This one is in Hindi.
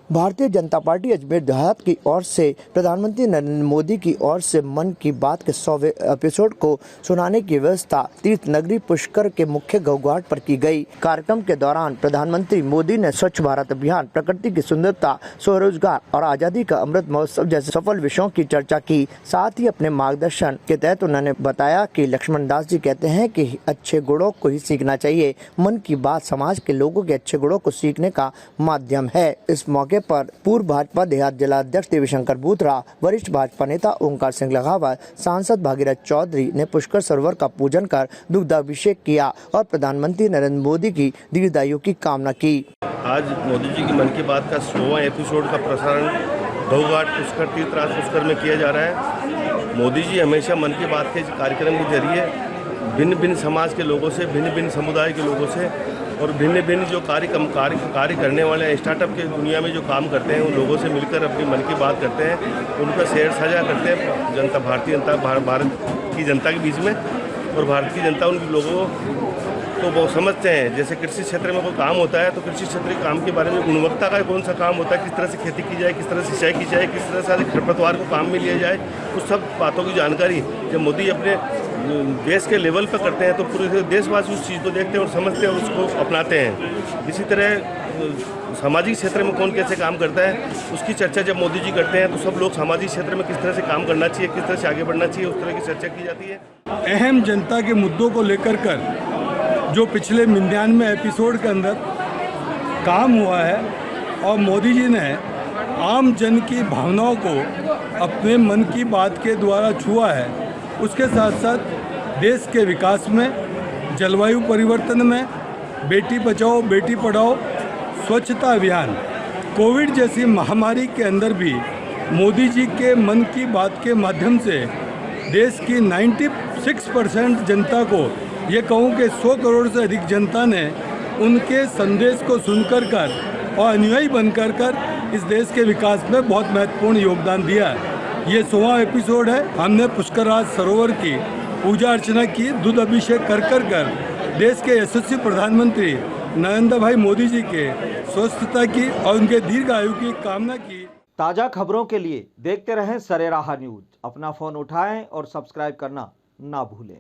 भारतीय जनता पार्टी अजमेर देहात की ओर से प्रधानमंत्री नरेंद्र मोदी की ओर से मन की बात के 100वें एपिसोड को सुनाने की व्यवस्था तीर्थ नगरी पुष्कर के मुख्य घाट पर की गई। कार्यक्रम के दौरान प्रधानमंत्री मोदी ने स्वच्छ भारत अभियान, प्रकृति की सुंदरता, स्वरोजगार और आजादी का अमृत महोत्सव जैसे सफल विषयों की चर्चा की। साथ ही अपने मार्गदर्शन के तहत उन्होंने बताया कि लक्ष्मण दास जी कहते हैं कि अच्छे गुणों को ही सीखना चाहिए। मन की बात समाज के लोगों के अच्छे गुणों को सीखने का माध्यम है। इस मौके पर पूर्व भाजपा देहात जिला अध्यक्ष देवीशंकर बूथरा, वरिष्ठ भाजपा नेता ओंकार सिंह लघावत, सांसद भागीरथ चौधरी ने पुष्कर सरोवर का पूजन कर दुग्धाभिषेक किया और प्रधानमंत्री नरेंद्र मोदी की दीर्घायु की कामना की। आज मोदी जी की मन की बात का 100वां एपिसोड का प्रसारण घाट पुष्कर तीर्थराज पुष्कर में किया जा रहा है। मोदी जी हमेशा मन की बात के कार्यक्रम के जरिए भिन्न भिन्न समाज के लोगों से, भिन्न भिन्न समुदाय के लोगों से और भिन्न भिन्न जो कार्य करने वाले स्टार्टअप के दुनिया में जो काम करते हैं उन लोगों से मिलकर अपनी मन की बात करते हैं, उनका शेयर साझा करते हैं भारतीय जनता भारत की जनता के बीच में। और भारत की जनता उन लोगों को वो समझते हैं। जैसे कृषि क्षेत्र में कोई काम होता है तो कृषि क्षेत्र के काम के बारे में गुणवत्ता का कौन सा काम होता है, किस तरह से खेती की जाए, किस तरह से सिंचाई की जाए, किस तरह से खरपतवार को काम में लिया जाए, उस सब बातों की जानकारी जब मोदी अपने देश के लेवल पर करते हैं तो पूरे देशवासी उस चीज़ को देखते हैं और समझते हैं और उसको अपनाते हैं। इसी तरह सामाजिक क्षेत्र में कौन कैसे काम करता है उसकी चर्चा जब मोदी जी करते हैं तो सब लोग सामाजिक क्षेत्र में किस तरह से काम करना चाहिए, किस तरह से आगे बढ़ना चाहिए, उस तरह की चर्चा की जाती है। अहम जनता के मुद्दों को लेकर जो पिछले 99 एपिसोड के अंदर काम हुआ है और मोदी जी ने आम जन की भावनाओं को अपने मन की बात के द्वारा छुआ है, उसके साथ साथ देश के विकास में, जलवायु परिवर्तन में, बेटी बचाओ बेटी पढ़ाओ, स्वच्छता अभियान, कोविड जैसी महामारी के अंदर भी मोदी जी के मन की बात के माध्यम से देश की 96% जनता को, ये कहूँ कि 100 करोड़ से अधिक जनता ने उनके संदेश को सुनकर और अनुयायी बनकर इस देश के विकास में बहुत महत्वपूर्ण योगदान दिया है। ये 100वां एपिसोड है। हमने पुष्कर सरोवर की पूजा अर्चना की, दूध अभिषेक कर देश के यशस्वी प्रधानमंत्री नरेंद्र भाई मोदी जी के स्वस्थता की और उनके दीर्घ आयु की कामना की। ताज़ा खबरों के लिए देखते रहें सरेराह न्यूज। अपना फ़ोन उठाएं और सब्सक्राइब करना ना भूलें।